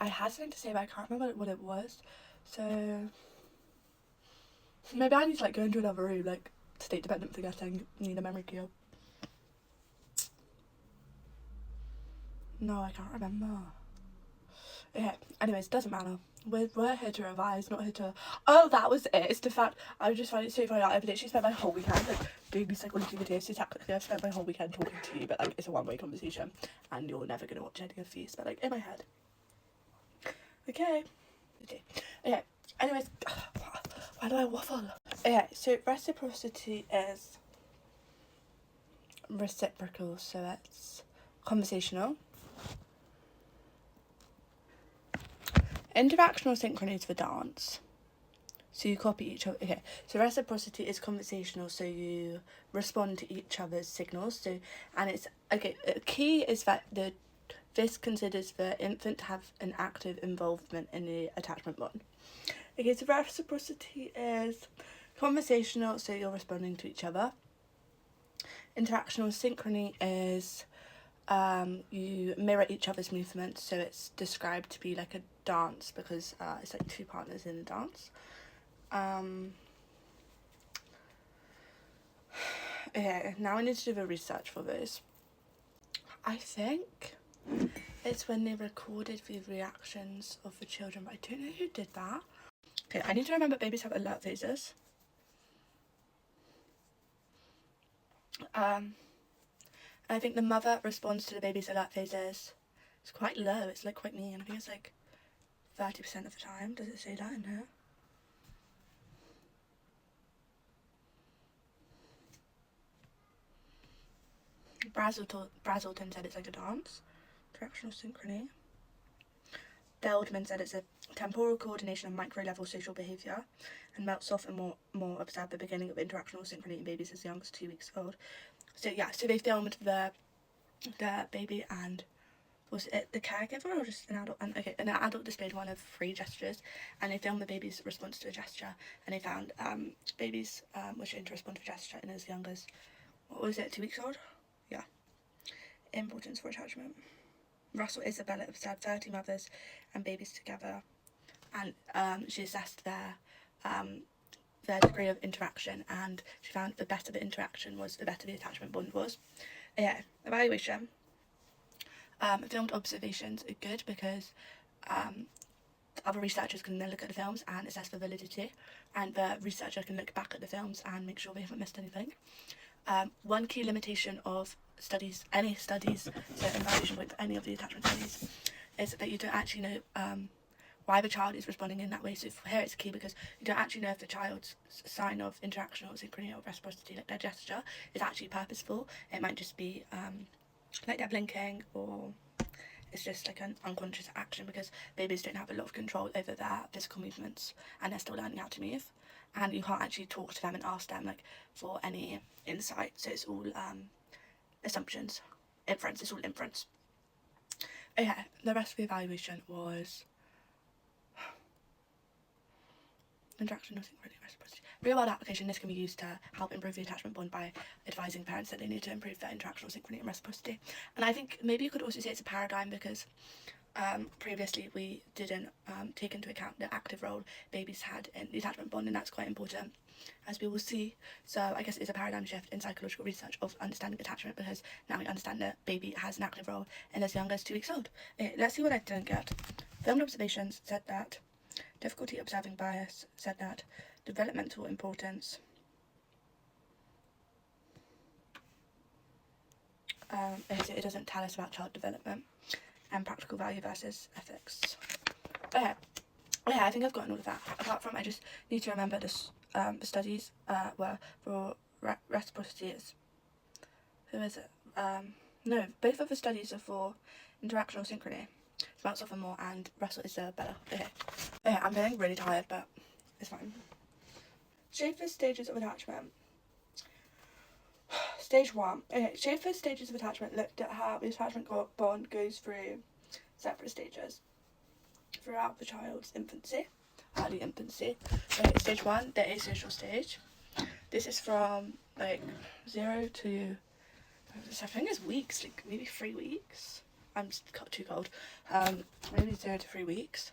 I had something to say, but I can't remember what it was. So maybe I need to like go into another room, like state dependent forgetting, need a memory cube. No, I can't remember. Okay, anyways, doesn't matter. We're here to revise, not here to... Oh, that was it. It's the fact I just find it so funny. I've literally spent my whole weekend like doing these psychology videos. So technically I've spent my whole weekend talking to you, but like it's a one-way conversation and you're never gonna watch any of these, but like in my head. Okay. Okay. Anyways, why do I waffle? Okay, so reciprocity is reciprocal, so it's conversational. Interactional synchrony is for dance. So you copy each other. Okay, so reciprocity is conversational, so you respond to each other's signals. So, and it's okay. Key is that this considers the infant to have an active involvement in the attachment bond. Okay, so reciprocity is conversational, so you're responding to each other. Interactional synchrony is you mirror each other's movements, so it's described to be like a dance because it's like two partners in a dance. Okay, now I need to do the research for this. I think it's when they recorded the reactions of the children, but I don't know who did that. Okay, I need to remember babies have alert phases. I think the mother responds to the baby's alert phases. It's quite low, it's like quite mean. I think it's like 30% of the time. Does it say that in here? Brazelton said it's like a dance. Directional synchrony. Feldman said it's a temporal coordination of micro-level social behaviour and melts off and more observe the beginning of interactional synchrony in babies as young as 2 weeks old. So yeah, so they filmed the baby and was it the caregiver or just an adult? And okay, an adult displayed one of 3 gestures, and they filmed the baby's response to a gesture, and they found babies were shown to respond to a gesture in as young as, what was it, 2 weeks old? Yeah. Importance for attachment. Russell Isabella observed 30 mothers and babies together, and she assessed their degree of interaction, and she found the better the interaction was, the better the attachment bond was. Yeah, evaluation. Filmed observations are good because other researchers can then look at the films and assess the validity, and the researcher can look back at the films and make sure they haven't missed anything. One key limitation of studies, any studies, so evaluation with any of the attachment studies, is that you don't actually know why the child is responding in that way. So here it's key because you don't actually know if the child's sign of interaction or synchrony or reciprocity, like their gesture, is actually purposeful. It might just be like they're blinking, or it's just like an unconscious action, because babies don't have a lot of control over their physical movements and they're still learning how to move, and you can't actually talk to them and ask them like for any insight. So it's all assumptions, inference. It's all inference. Okay, the rest of the evaluation was interaction, nothing really reciprocity. Real world application. This can be used to help improve the attachment bond by advising parents that they need to improve their interactional synchrony and reciprocity. And I think maybe you could also say it's a paradigm because previously we didn't take into account the active role babies had in the attachment bond, and that's quite important, as we will see. So I guess it's a paradigm shift in psychological research of understanding attachment, because now we understand that baby has an active role in as young as 2 weeks old. Okay, let's see what I didn't get. Filmed observations said that. Difficulty observing bias said that. Developmental importance. It doesn't tell us about child development. And practical value versus ethics. Okay, I think I've gotten all of that. Apart from, I just need to remember this. The studies were for reciprocity. Is who is it? No, both of the studies are for interactional synchrony. Smelts often more, and Russell is better. Okay, I'm feeling really tired, but it's fine. Schaeffer's stages of attachment. Stage 1. Okay, Schaeffer's stages of attachment looked at how the attachment bond goes through separate stages throughout the child's infancy, early infancy. Okay, stage 1, the asocial stage. This is from like 0 to, I think it's weeks, like maybe 3 weeks. I'm just too cold. Maybe 0 to 3 weeks.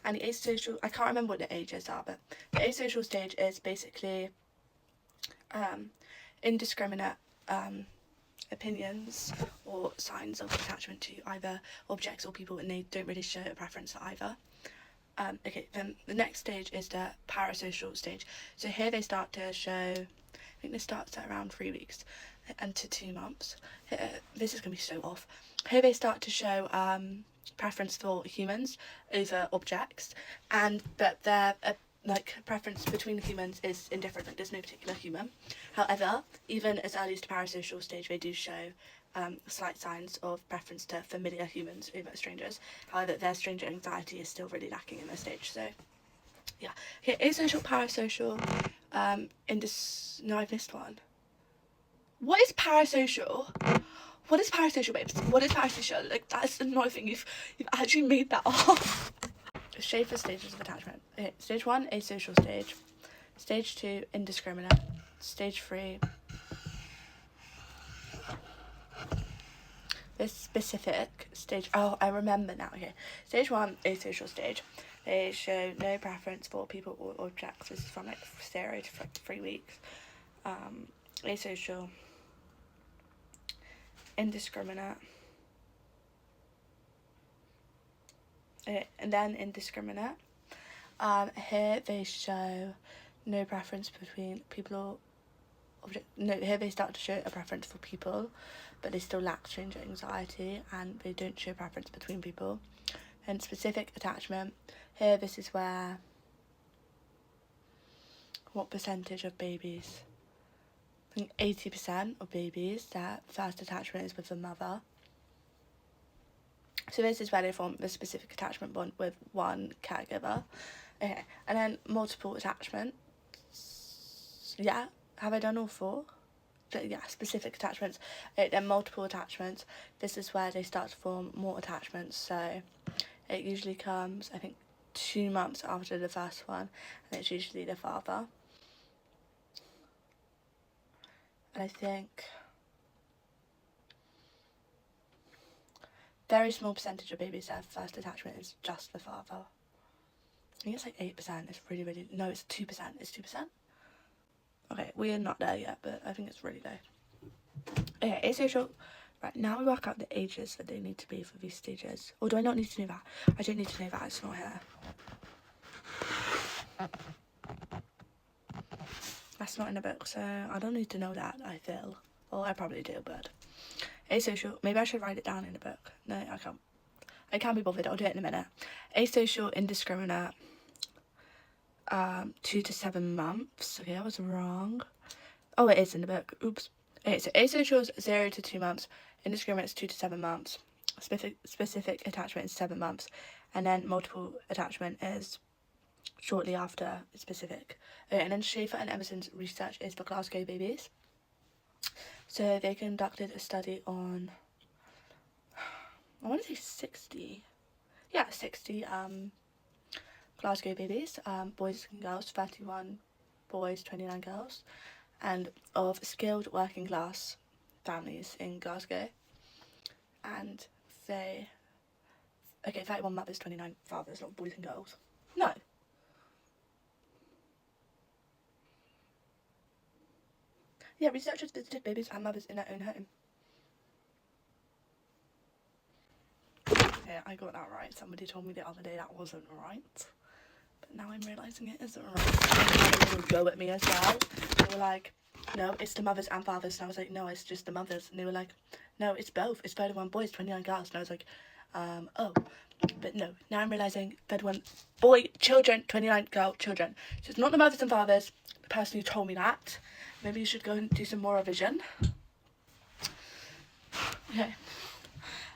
And the asocial, I can't remember what the ages are, but the asocial stage is basically indiscriminate opinions or signs of attachment to either objects or people, and they don't really show a preference for either. Okay, then the next stage is the parasocial stage. So here they start to show, I think this starts at around 3 weeks and to 2 months. This is going to be so off. Here they start to show preference for humans over objects, but their like preference between humans is indifferent, like there's no particular human. However, even as early as the parasocial stage, they do show slight signs of preference to familiar humans over strangers. However, their stranger anxiety is still really lacking in this stage. So yeah, okay, asocial, parasocial, no, I've missed one. What is parasocial? What is parasocial, babes? What is parasocial? Like, that's another thing, you've actually made that up. Schaefer stages of attachment. Okay, stage 1, asocial stage. Stage 2, indiscriminate. Stage 3, this specific stage. Oh, I remember now. Okay, stage 1, asocial stage. They show no preference for people or objects. This is from like 0 to 3 weeks. Asocial, indiscriminate. Okay, and then indiscriminate. Here they show no preference between people or object. No, here they start to show a preference for people, but they still lack stranger anxiety, and they don't show preference between people. And specific attachment. Here, this is where what percentage of babies? I think 80% of babies, their first attachment is with the mother. So this is where they form the specific attachment bond with one caregiver. Okay, and then multiple attachments. Yeah, have I done all 4? Yeah, specific attachments. Then multiple attachments. This is where they start to form more attachments. So it usually comes, I think, 2 months after the first one, and it's usually the father. And I think very small percentage of babies, their first attachment is just the father. I think it's like 8%. It's really, really, no, it's 2%. It's 2%. Okay, we are not there yet, but I think it's really low. Okay, asocial. Right, now we work out the ages that they need to be for these stages. Or do I not need to know that? I don't need to know that, it's not here. That's not in the book, so I don't need to know that, I feel. Well, I probably do, but... Asocial, maybe I should write it down in the book. No, I can't. I can't be bothered, I'll do it in a minute. Asocial, indiscriminate, 2 to 7 months. Okay, I was wrong. Oh, it is in the book. Oops. Okay, so asocial is 0 to 2 months. Indiscriminate is 2 to 7 months. Specific attachment is 7 months. And then multiple attachment is shortly after specific. Okay, and then Schaefer and Emerson's research is for Glasgow babies. So they conducted a study on, I want to say 60. Yeah, 60 Glasgow babies, boys and girls, 31 boys, 29 girls, and of skilled working class families in Glasgow. And they, okay, 31 mothers, 29 fathers, not boys and girls. No. Yeah, researchers visited babies and mothers in their own home. Yeah, I got that right. Somebody told me the other day that wasn't right. But now I'm realising it isn't right. They had a little go at me as well. They were like, no, it's the mothers and fathers. And I was like, no, it's just the mothers. And they were like, no, it's both. It's 31 boys, 29 girls. And I was like, oh. But no, now I'm realising 31 boy children, 29 girl children. So it's not the mothers and fathers. The person who told me that. Maybe you should go and do some more revision. Okay.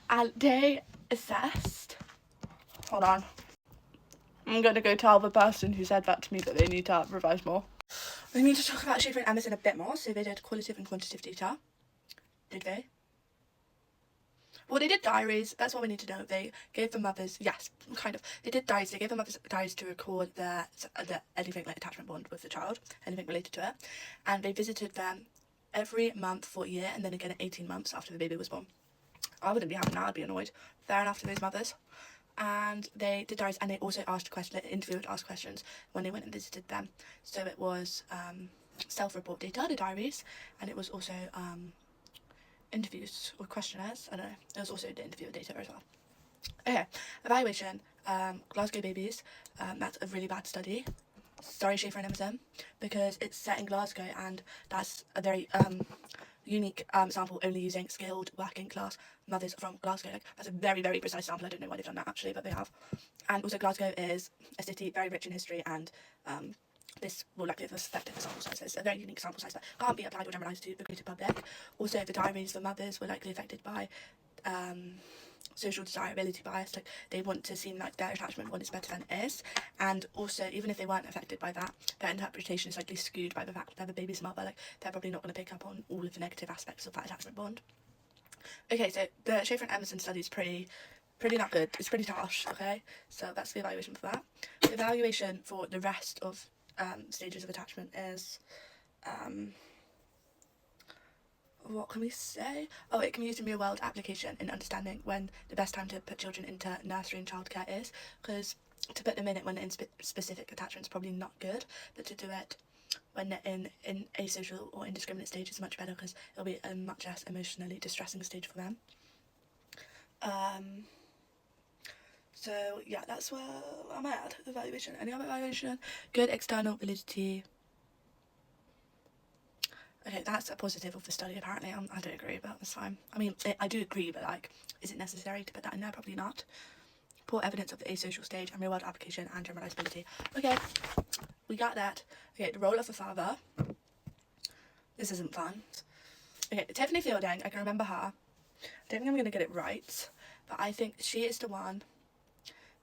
And they assessed. Hold on. I'm going to go tell the person who said that to me that they need to revise more. We need to talk about Schaefer and Emerson a bit more. So they did qualitative and quantitative data. Did they? Well, they did diaries. That's what we need to know. They gave the mothers, yes, kind of. They did diaries. They gave the mothers diaries to record the anything like attachment bond with the child, anything related to it. And they visited them every month for a year, and then again at 18 months after the baby was born. I wouldn't be having that, I'd be annoyed. Fair enough to those mothers. And they did diaries, and they also asked questions, interviewed, asked questions when they went and visited them. So it was self-report data, the diaries, and it was also interviews or questionnaires. I don't know. It was also the interview data as well. Okay, evaluation. Glasgow babies. That's a really bad study. Sorry, Schaefer and Emerson, because it's set in Glasgow, and that's a very unique sample, only using skilled working class mothers from Glasgow. Like, that's a very, very precise sample. I don't know why they've done that actually, but they have. And also Glasgow is a city very rich in history, and this will likely have affected the sample size. So it's a very unique sample size that can't be applied or generalised to the greater public. Also, the diaries for mothers were likely affected by social desirability bias. Like, they want to seem like their attachment bond is better than it is, and also even if they weren't affected by that, their interpretation is likely skewed by the fact that they're the baby's mother. Like, they're probably not going to pick up on all of the negative aspects of that attachment bond. Okay, so the Schaefer and Emerson study is pretty not good. It's pretty harsh. Okay, so that's the evaluation for that. The evaluation for the rest of stages of attachment is what can we say? Oh, it can be used in real world application in understanding when the best time to put children into nursery and childcare is, because to put them in it when in specific attachment is probably not good, but to do it when they're in asocial or indiscriminate stage is much better, because it'll be a much less emotionally distressing stage for them. So yeah, that's where I'm at. Evaluation. Any other evaluation? Good external validity. Okay, that's a positive of the study apparently. I don't agree, but that's fine. I mean, I do agree, but like, is it necessary to put that in there? Probably not. Poor evidence of the asocial stage and real world application and generalizability. Okay, we got that. Okay, the role of the father. This isn't fun. Okay, Tiffany Fielding, I can remember her. I don't think I'm going to get it right, but I think she is the one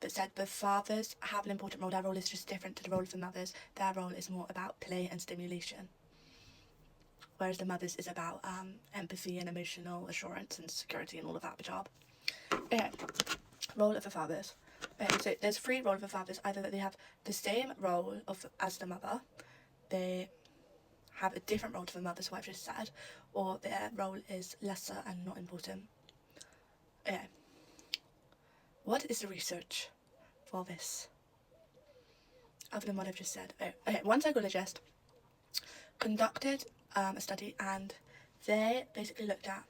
that said the fathers have an important role. Their role is just different to the role of the mothers. Their role is more about play and stimulation, whereas the mothers is about empathy and emotional assurance and security and all of that job. Okay, role of the fathers. Okay, so there's 3 roles of the fathers. Either that they have the same role as the mother, they have a different role to the mother, so I've just said, or their role is lesser and not important. Okay, what is the research for this, other than what I've just said? Okay, one psychologist conducted a study, and they basically looked at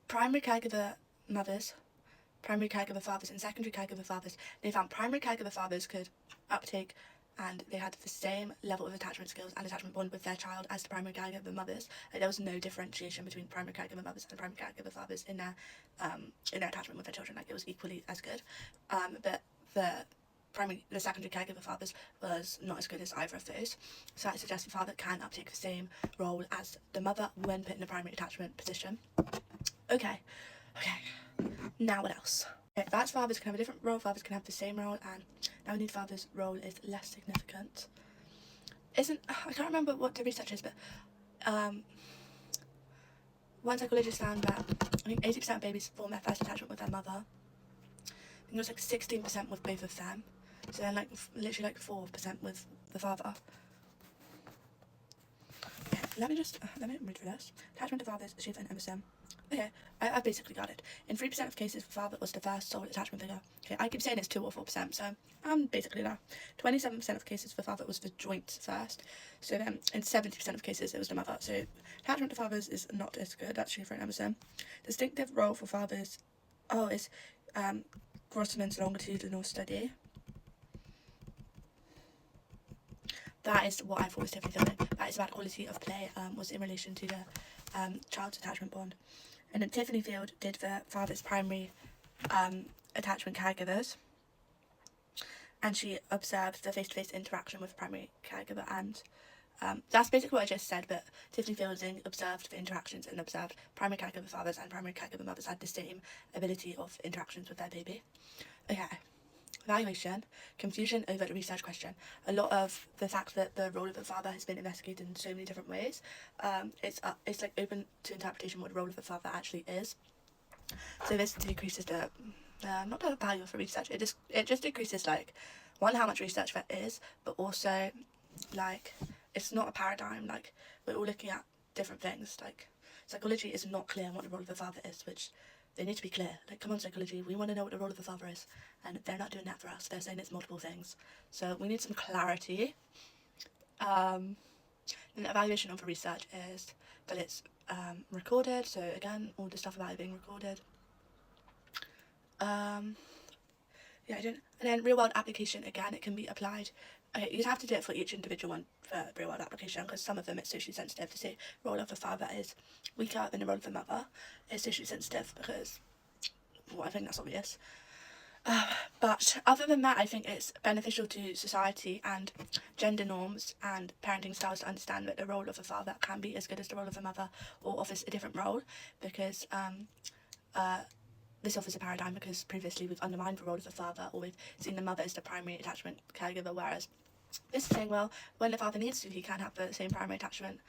primary caregiver mothers, primary caregiver fathers, and secondary caregiver fathers. They found primary caregiver fathers could uptake, and they had the same level of attachment skills and attachment bond with their child as the primary caregiver mothers. Like, there was no differentiation between primary caregiver mothers and primary caregiver fathers in their attachment with their children. Like, it was equally as good. But the secondary caregiver fathers was not as good as either of those. So I suggest the father can uptake the same role as the mother when put in the primary attachment position. Okay. Now what else? Okay, that's fathers can have a different role, fathers can have the same role, and now we need father's role is less significant. I can't remember what the research is, but one psychologist found that I think 80% of babies form their first attachment with their mother. I think it was like 16% with both of them. So then literally 4% with the father. Okay, let me read through this. Attachment to fathers, Schaefer and Emerson. Okay, I've basically got it. In 3% of cases, the father was the first sole attachment figure. Okay, I keep saying it's 2 or 4%, so I'm basically there. 27% of cases, the father was the joint first. So then, in 70% of cases, it was the mother. So attachment to fathers is not as good. That's Schaefer and Emerson. Distinctive role for fathers. Is Grossman's longitudinal study. That is what I thought was Tiffany Fielding. That is about quality of play, was in relation to the child's attachment bond. And then Tiffany Field did the father's primary attachment caregivers, and she observed the face-to-face interaction with primary caregiver, and that's basically what I just said, but Tiffany Fielding observed the interactions and observed primary caregiver fathers and primary caregiver mothers had the same ability of interactions with their baby. Okay. Evaluation, confusion over the research question. A lot of the fact that the role of the father has been investigated in so many different ways, it's like open to interpretation what the role of the father actually is. So this decreases the not the value of the research. It just decreases one, how much research there is, but also it's not a paradigm. We're all looking at different things. Psychology is not clear on what the role of the father is, which they need to be clear. Like, come on, psychology, we want to know what the role of a father is, and they're not doing that for us. They're saying it's multiple things. So we need some clarity. And the evaluation of the research is that it's recorded. So again, all the stuff about it being recorded. Yeah, I don't. And then real world application, again, it can be applied. Okay, you'd have to do it for each individual one for real world application, because some of them it's socially sensitive. To say role of a father is weaker than the role of a mother is socially sensitive, because, well, I think that's obvious. But other than that, I think it's beneficial to society and gender norms and parenting styles to understand that the role of a father can be as good as the role of a mother, or offers a different role, because this offers a paradigm, because previously we've undermined the role of the father, or we've seen the mother as the primary attachment caregiver, whereas this is saying, well, when the father needs to, he can have the same primary attachment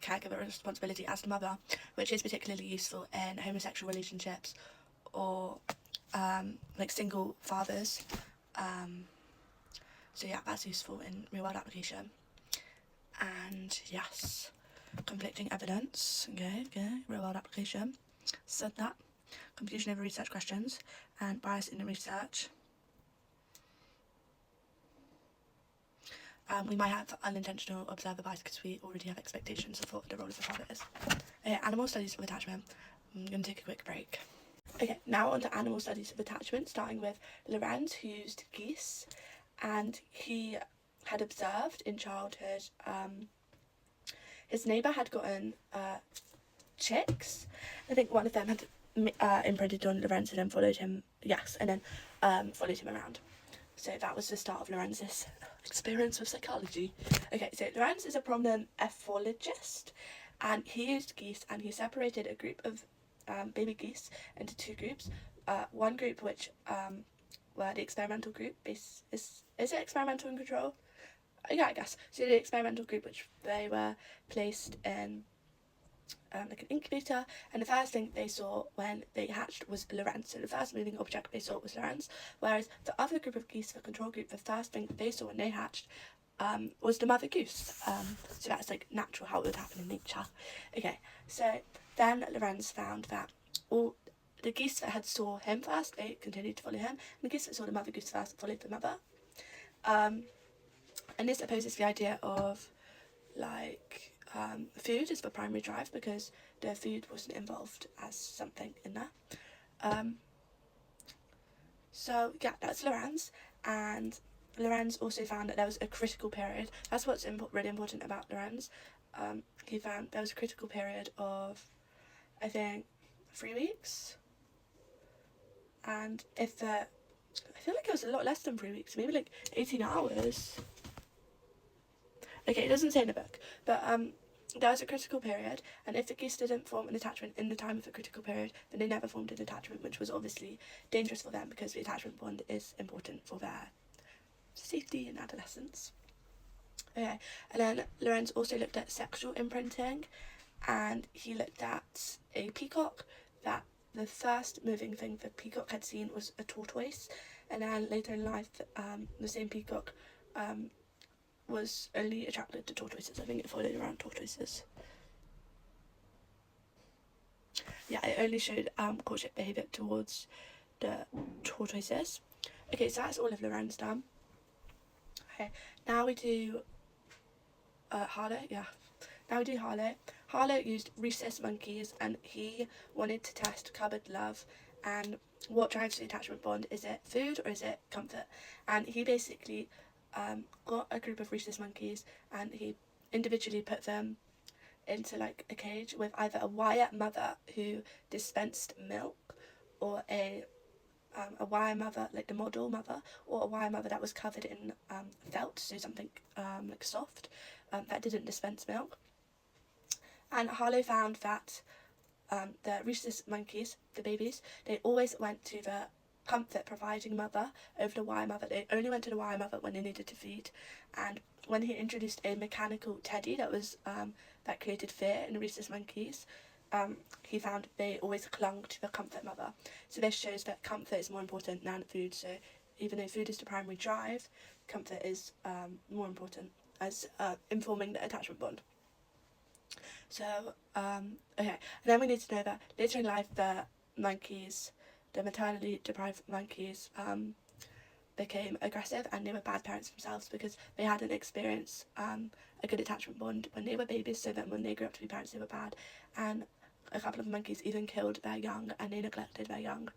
caregiver responsibility as the mother, which is particularly useful in homosexual relationships or like single fathers. So yeah, that's useful in real world application. And yes, conflicting evidence, okay, real world application, said that. Confusion over research questions and bias in the research. We might have unintentional observer bias because we already have expectations of what the role of the father is. Animal studies of attachment. I'm going to take a quick break. Okay, now on to animal studies of attachment, starting with Lorenz, who used geese, and he had observed in childhood his neighbour had gotten chicks. I think one of them had imprinted on Lorenz and then followed him, followed him around. So that was the start of Lorenz's experience with psychology. Okay, so Lorenz is a prominent ethologist, and he used geese, and he separated a group of baby geese into two groups. One group which were the experimental group. Is it experimental in control? Yeah, I guess. So the experimental group, which they were placed in like an incubator, and the first thing they saw when they hatched was Lorenz. So the first moving object they saw was Lorenz, whereas the other group of geese, the control group, the first thing they saw when they hatched was the mother goose. So that's like natural, how it would happen in nature. Okay, so then Lorenz found that all the geese that had saw him first, they continued to follow him, and the geese that saw the mother goose first followed the mother. And this opposes the idea of like food as the primary drive, because the food wasn't involved as something in there. So yeah, that's Lorenz, and Lorenz also found that there was a critical period. That's what's really important about Lorenz. He found there was a critical period of, I think, 3 weeks, and I feel like it was a lot less than 3 weeks, maybe like 18 hours. Okay, it doesn't say in the book, but there was a critical period, and if the geese didn't form an attachment in the time of the critical period, then they never formed an attachment, which was obviously dangerous for them, because the attachment bond is important for their safety in adolescence. Okay, and then Lorenz also looked at sexual imprinting, and he looked at a peacock, that the first moving thing the peacock had seen was a tortoise, and then later in life the same peacock was only attracted to tortoises. I think it followed around tortoises. Yeah, it only showed courtship behaviour towards the tortoises. Okay, so that's all of Lorenz done. Okay, now we do Harlow. Yeah, now we do Harlow. Harlow used rhesus monkeys, and he wanted to test cupboard love and what drives the attachment bond. Is it food or is it comfort? And he basically got a group of rhesus monkeys, and he individually put them into like a cage with either a wire mother who dispensed milk, or a wire mother, like the model mother, or a wire mother that was covered in felt, so something like soft, that didn't dispense milk. And Harlow found that the rhesus monkeys, the babies, they always went to the comfort providing mother over the wire mother. They only went to the wire mother when they needed to feed. And when he introduced a mechanical teddy that was that created fear in the rhesus monkeys, he found they always clung to the comfort mother. So this shows that comfort is more important than food. So even though food is the primary drive, comfort is more important as informing the attachment bond. So okay, and then we need to know that later in life the monkeys, the maternally deprived monkeys, became aggressive, and they were bad parents themselves because they hadn't experienced a good attachment bond when they were babies, so that when they grew up to be parents they were bad. And a couple of monkeys even killed their young, and they neglected their young.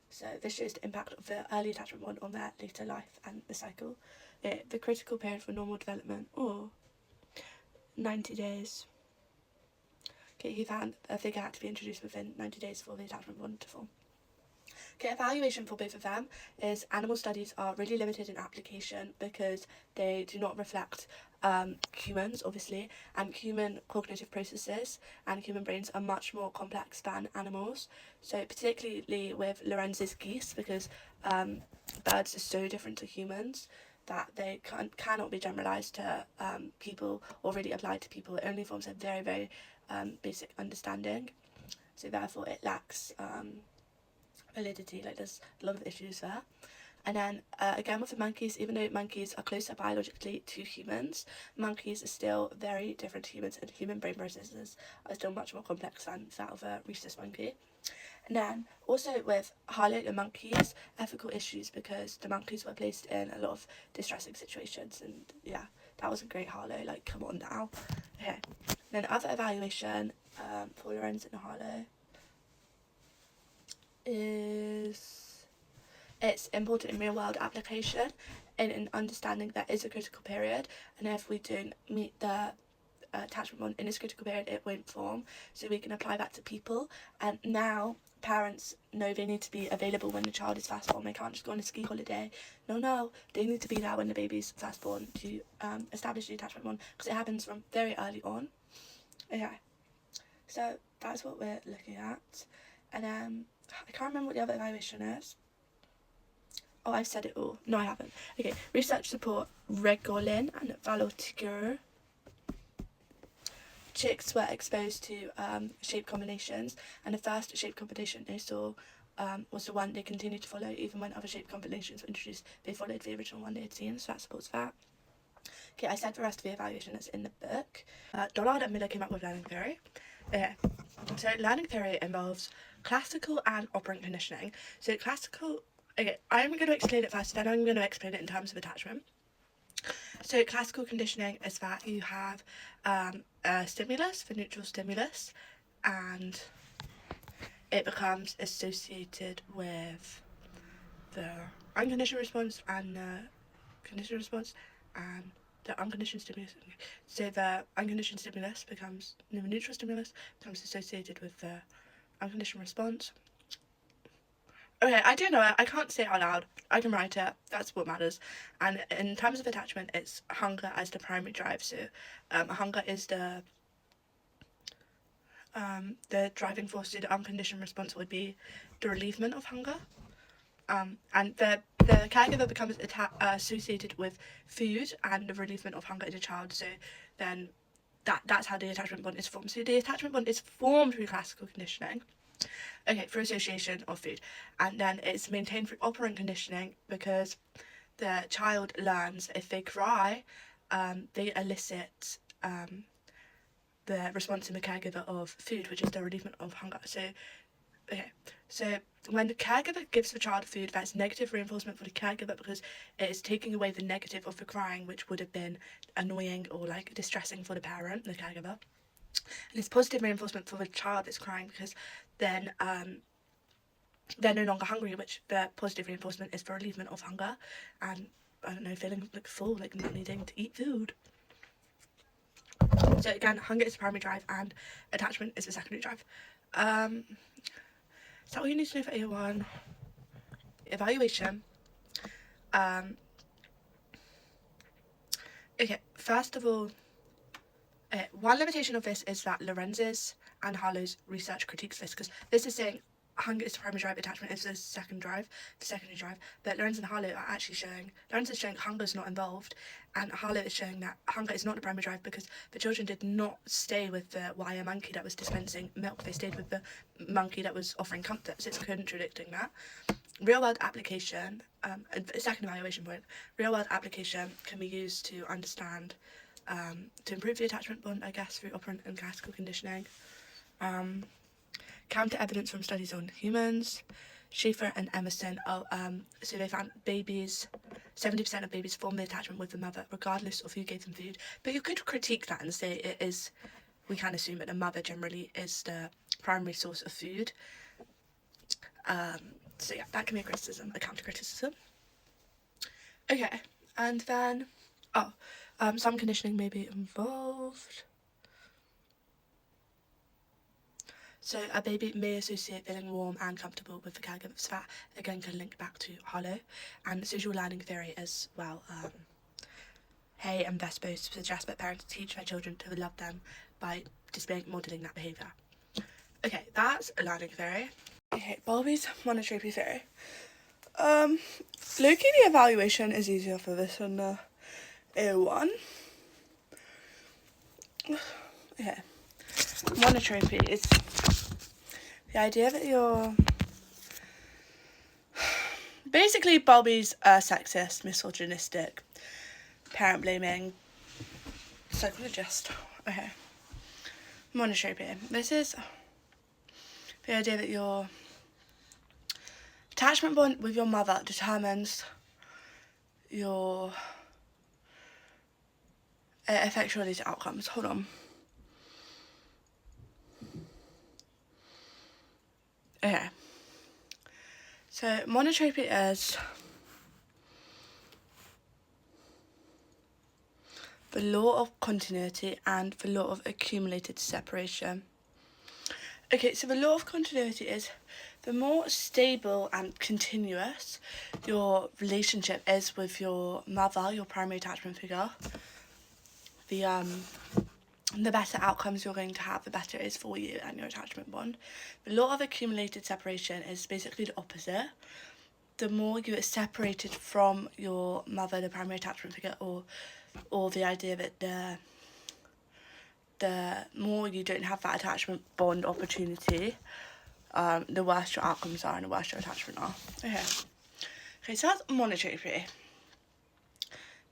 So this shows the impact of the early attachment bond on their later life and the cycle. The critical period for normal development, or 90 days. Okay, he found a figure had to be introduced within 90 days for the attachment bond to form. Okay, evaluation for both of them is animal studies are really limited in application because they do not reflect humans, obviously, and human cognitive processes and human brains are much more complex than animals. So particularly with Lorenz's geese, because birds are so different to humans that they cannot be generalised to people or really applied to people. It only forms a very, very basic understanding. So therefore it lacks validity, like there's a lot of issues there. And then again with the monkeys, even though monkeys are closer biologically to humans, monkeys are still very different to humans, and human brain processes are still much more complex than that of a rhesus monkey. And then also with Harlow the monkeys, ethical issues because the monkeys were placed in a lot of distressing situations, and yeah, that wasn't great, Harlow, like come on now. Okay, then other evaluation for Lorenz and Harlow is it's important in real world application and in understanding that is a critical period, and if we don't meet the attachment bond in this critical period it won't form, so we can apply that to people. And now parents know they need to be available when the child is fast born. They can't just go on a ski holiday. No, they need to be there when the baby's fast born to establish the attachment bond, because it happens from very early on. Okay, so that's what we're looking at. And I can't remember what the other evaluation is. Oh, I've said it all. No, I haven't. Okay, research support Regolin and Valotiger. Chicks were exposed to shape combinations, and the first shape combination they saw was the one they continued to follow even when other shape combinations were introduced. They followed the original one they had seen, so that supports that. Okay, I said the rest of the evaluation that's in the book. Dollard and Miller came up with learning theory. Okay, so learning theory involves classical and operant conditioning. So classical, okay, I'm going to explain it first, then I'm going to explain it in terms of attachment. So classical conditioning is that you have a stimulus, the neutral stimulus, and it becomes associated with the unconditioned response and the conditioned response and the unconditioned stimulus. So the unconditioned stimulus becomes, the neutral stimulus becomes associated with the unconditioned response. Okay, I don't know it. I can't say it out loud. I can write it. That's what matters. And in terms of attachment, it's hunger as the primary drive. So hunger is the driving force. So the unconditioned response would be the relievement of hunger. And the caregiver becomes associated with food and the relievement of hunger in a child. So then that's how the attachment bond is formed. So the attachment bond is formed through classical conditioning. Okay, for association of food, and then it's maintained through operant conditioning because the child learns if they cry, they elicit the response in the caregiver of food, which is the relievement of hunger. So when the caregiver gives the child food, that's negative reinforcement for the caregiver because it is taking away the negative of the crying, which would have been annoying or like distressing for the parent, the caregiver. And it's positive reinforcement for the child that's crying because then they're no longer hungry, which the positive reinforcement is for relievement of hunger and, I don't know, feeling like full, like not needing to eat food. So again, hunger is the primary drive and attachment is the secondary drive. Is that all you need to know for A1? Evaluation. Okay, first of all, one limitation of this is that Lorenz's and Harlow's research critiques this, because this is saying hunger is the primary drive, attachment is the secondary drive, but Lorenz and Harlow are actually showing, Lorenz is showing hunger is not involved, and Harlow is showing that hunger is not the primary drive because the children did not stay with the wire monkey that was dispensing milk, they stayed with the monkey that was offering comfort, so it's contradicting that. Real world application, second evaluation point, real world application can be used to understand, to improve the attachment bond, I guess, through operant and classical conditioning. counter evidence from studies on humans. Schaefer and Emerson, so they found 70% of babies form the attachment with the mother, regardless of who gave them food. But you could critique that and say we can assume that the mother generally is the primary source of food. So yeah, that can be a criticism, a counter criticism. Okay, and then, some conditioning may be involved. So a baby may associate feeling warm and comfortable with the caregiver's fat. Again, can link back to Harlow. And social learning theory as well. Hay and Vespo suggest that parents teach their children to love them by modelling that behaviour. Okay, that's a learning theory. Okay, Bowlby's monotropy theory. Low-key the evaluation is easier for this than the A1. Okay. Monotropy is the idea that you're... Basically, Bowlby's sexist, misogynistic, parent-blaming psychologist. Okay. Monotropy. This is the idea that your attachment bond with your mother determines your affects your later outcomes. Hold on. Okay. So monotropy is the law of continuity and the law of accumulated separation. Okay, so the law of continuity is the more stable and continuous your relationship is with your mother, your primary attachment figure, the better outcomes you're going to have, the better it is for you and your attachment bond. The law of accumulated separation is basically the opposite. The more you are separated from your mother, the primary attachment figure, or the idea that the more you don't have that attachment bond opportunity, the worse your outcomes are and the worse your attachment are. Okay, so that's monotropy.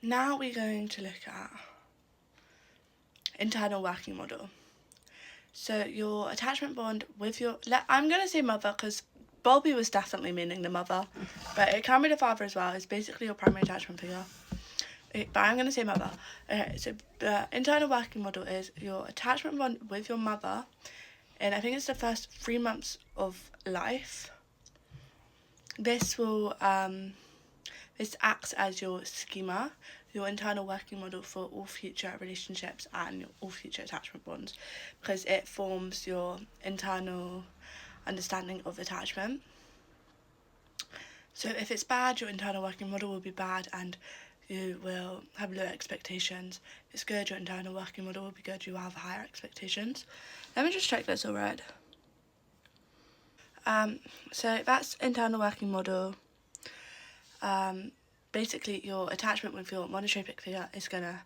Now we're going to look at internal working model. So your attachment bond with your... I'm going to say mother because Bowlby was definitely meaning the mother, but it can be the father as well. It's basically your primary attachment figure. But I'm going to say mother. Okay, so the internal working model is your attachment bond with your mother, and I think it's the first 3 months of life. This will this acts as your schema, your internal working model for all future relationships and all future attachment bonds, because it forms your internal understanding of attachment. So if it's bad, your internal working model will be bad and you will have low expectations. If it's good, your internal working model will be good, you will have higher expectations. Let me just check that's all right. So that's internal working model. Basically your attachment with your monotropic figure is going to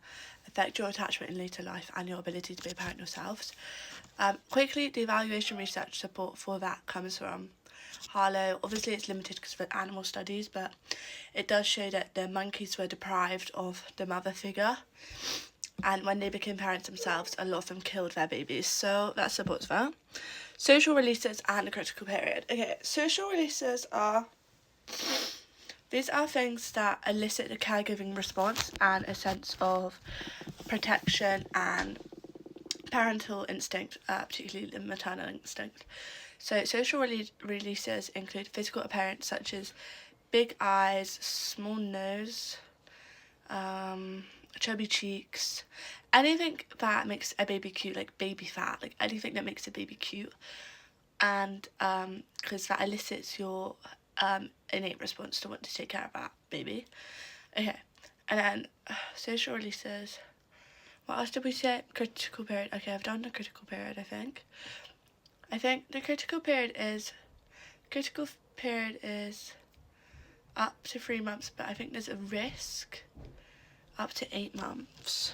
affect your attachment in later life and your ability to be a parent yourselves. Quickly, the evaluation research support for that comes from Harlow. Obviously it's limited because of animal studies, but it does show that the monkeys were deprived of the mother figure, and when they became parents themselves, a lot of them killed their babies, so that supports that. Social releases and the critical period. Okay, social releases are... These are things that elicit a caregiving response and a sense of protection and parental instinct, particularly the maternal instinct. So social releases include physical appearance such as big eyes, small nose, chubby cheeks, anything that makes a baby cute, like baby fat, like anything that makes a baby cute, and because that elicits your innate response to want to take care of that baby. Okay, and then social releases. What else did we say? Critical period. Okay, I've done the critical period, I think. I think the critical period is up to 3 months, but I think there's a risk up to 8 months.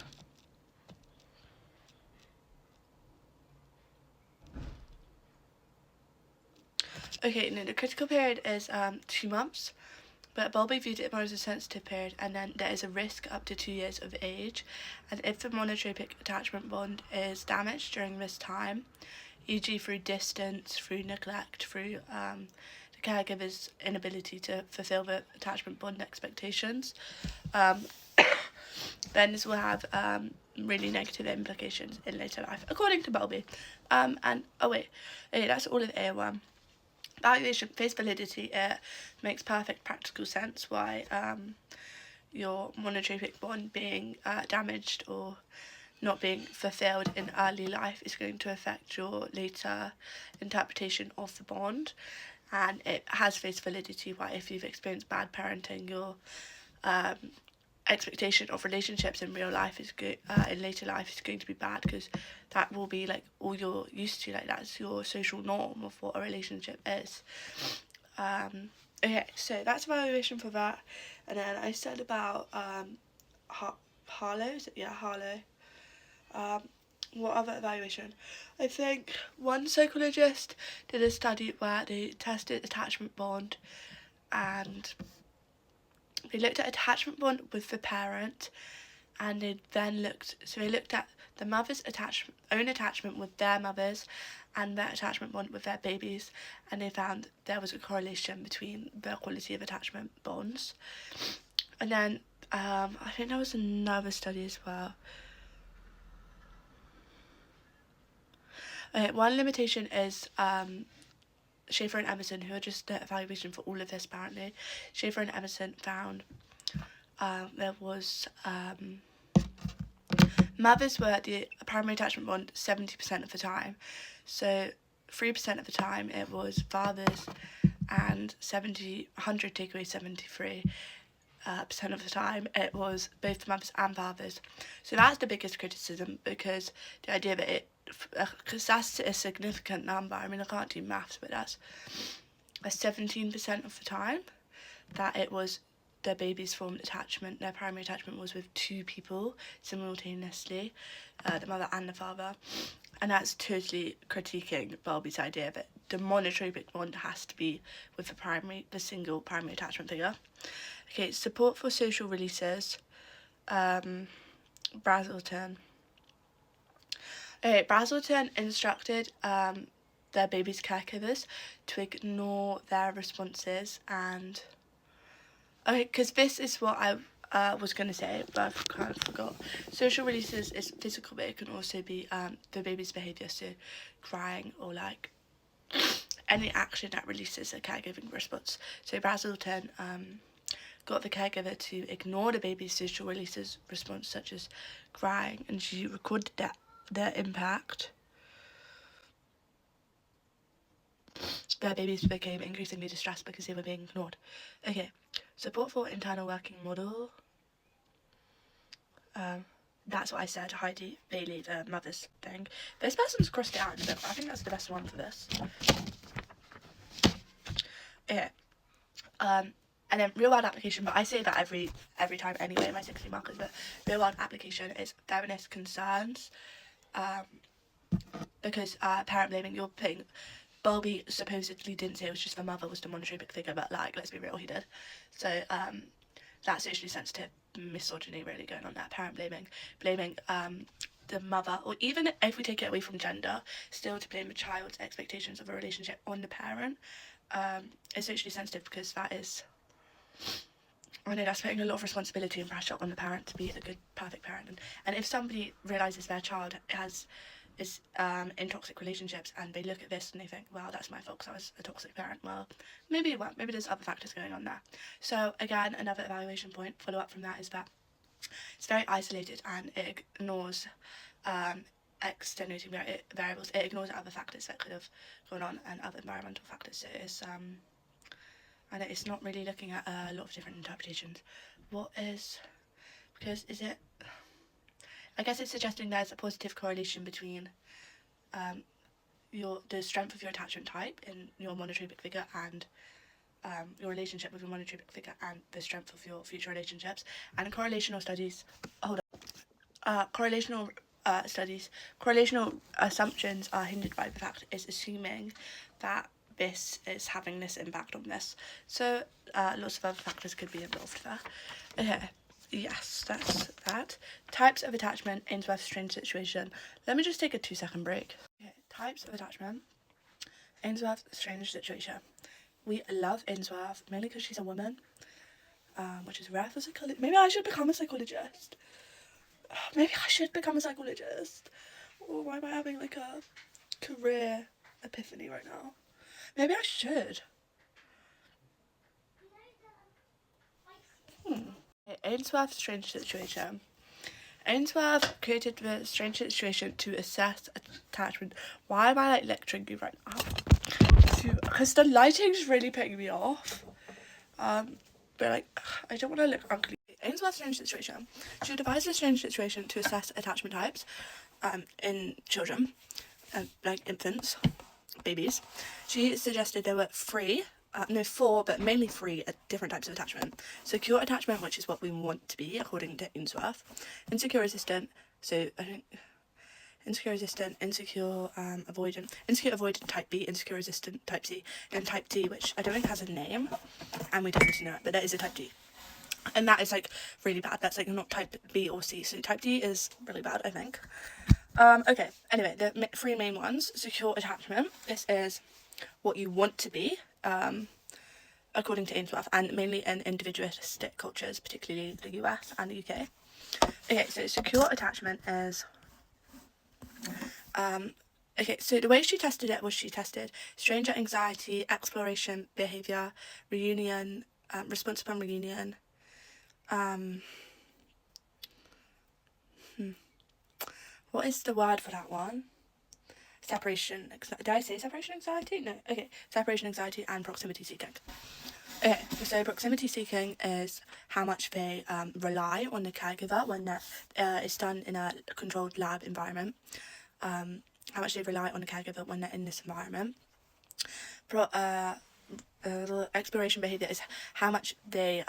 Okay, no, the critical period is 2 months, but Bowlby viewed it more as a sensitive period, and then there is a risk up to 2 years of age, and if the monotropic attachment bond is damaged during this time, e.g. through distance, through neglect, through the caregiver's inability to fulfill the attachment bond expectations. Then this will have really negative implications in later life, according to Bowlby. Okay, that's all of A1. Valuation, face validity, it makes perfect practical sense why your monotropic bond being damaged or not being fulfilled in early life is going to affect your later interpretation of the bond. And it has face validity why if you've experienced bad parenting, your expectation of relationships in real life is good, in later life is going to be bad, because that will be like all you're used to, like that's your social norm of what a relationship is. Okay, so that's evaluation for that. And then I said about Harlow. Harlow. What other evaluation? I think one psychologist did a study where they tested attachment bond, and they looked at attachment bond with the parent, and they looked at the mother's own attachment with their mothers and their attachment bond with their babies, and they found there was a correlation between the quality of attachment bonds. And then I think there was another study as well. Okay, one limitation is Schaefer and Emerson, who are just the evaluation for all of this apparently. Schaefer and Emerson found there was mothers were the primary attachment bond 70% of the time, so 3% of the time it was fathers, and 100 take away 73% of the time it was both mothers and fathers. So that's the biggest criticism, because the idea that because that's a significant number. I mean, I can't do maths, but that's 17% of the time that it was the baby's formed attachment. Their primary attachment was with two people simultaneously, the mother and the father. And that's totally critiquing Bowlby's idea that the monotropic bond has to be with the single primary attachment figure. Okay, support for social releases. Brazelton. Okay, Brazelton instructed their baby's caregivers to ignore their responses, and okay, because this is what I was going to say, but I've kind of forgot. Social releases is physical, but it can also be the baby's behaviour, so crying or like any action that releases a caregiving response. So Brazelton got the caregiver to ignore the baby's social releases response, such as crying, and she recorded their impact. Their babies became increasingly distressed because they were being ignored. Okay, support for internal working model. That's what I said, Heidi Bailey, the mother's thing. This person's crossed it out, but I think that's the best one for this. Okay. And then real world application, but I say that every time anyway in my 60 markers, but real world application is feminist concerns. Because parent blaming, you're putting, Bowlby supposedly didn't say it was just the mother was the monotropic figure, but like, let's be real, he did. So that's socially sensitive misogyny really going on there, parent blaming the mother, or even if we take it away from gender, still to blame the child's expectations of a relationship on the parent is socially sensitive, because that is, I know that's putting a lot of responsibility and pressure on the parent to be a good, perfect parent. And if somebody realises their child is in toxic relationships, and they look at this and they think, well, that's my fault because I was a toxic parent, well, maybe it won't. Maybe there's other factors going on there. So again, another evaluation point, follow up from that, is that it's very isolated and it ignores extenuating variables. It ignores other factors that could have gone on and other environmental factors. So it's and it's not really looking at a lot of different interpretations. I guess it's suggesting there's a positive correlation between the strength of your attachment type in your monotropic figure and your relationship with your monotropic figure and the strength of your future relationships. And correlational studies, correlational assumptions are hindered by the fact it's assuming that this is having this impact on this. So lots of other factors could be involved there. Okay, yes, that's that. Types of attachment, Ainsworth's strange situation. Let me just take a 2-second break. Okay, Types of attachment. Ainsworth's strange situation. We love Ainsworth, mainly because she's a woman, which is rare for psychology. Maybe I should become a psychologist. Maybe I should become a psychologist. Or why am I having like a career epiphany right now? Maybe I should. Ainsworth's strange situation. Ainsworth created the strange situation to assess attachment. Why am I like lecturing you right now? Because the lighting's really putting me off. But like, I don't want to look ugly. Ainsworth's strange situation. She devised a strange situation to assess attachment types in children, like infants, babies. She suggested there were four, but mainly three different types of attachment. Secure attachment, which is what we want to be, according to Ainsworth. Insecure resistant, so I think insecure resistant, insecure avoidant, insecure avoidant type B, insecure resistant type C, and type D, which I don't think has a name, and we don't need to know it, but that is a type D. And that is like really bad. That's like not type B or C, so type D is really bad, I think. Okay, anyway, the three main ones. Secure attachment. This is what you want to be, according to Ainsworth, and mainly in individualistic cultures, particularly the US and the UK. Okay, so secure attachment is... okay, so the way she tested it was she tested stranger anxiety, exploration behaviour, reunion, response upon reunion, what is the word for that one? Separation, did I say separation anxiety? No, okay, separation anxiety and proximity seeking. Okay, so proximity seeking is how much they rely on the caregiver when that is done in a controlled lab environment. How much they rely on the caregiver when they're in this environment. Exploration behaviour is how much they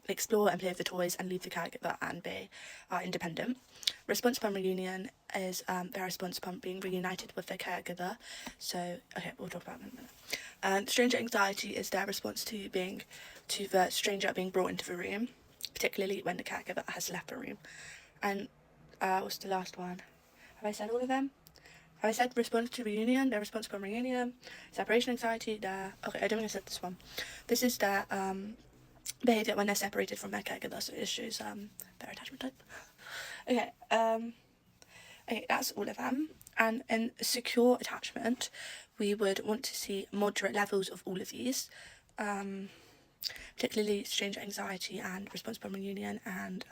explore and play with the toys and leave the caregiver and they are independent. Response upon reunion is their response upon being reunited with their caregiver. So, okay, we'll talk about that in a minute. Stranger anxiety is their response to the stranger being brought into the room, particularly when the caregiver has left the room. And what's the last one? Have I said all of them? Have I said response to reunion, their response upon reunion, separation anxiety, okay, I don't think I said this one. This is their behaviour when they're separated from their caregiver, so it shows their attachment type. Okay, okay, that's all of them. And in secure attachment, we would want to see moderate levels of all of these, particularly stranger anxiety and response upon reunion and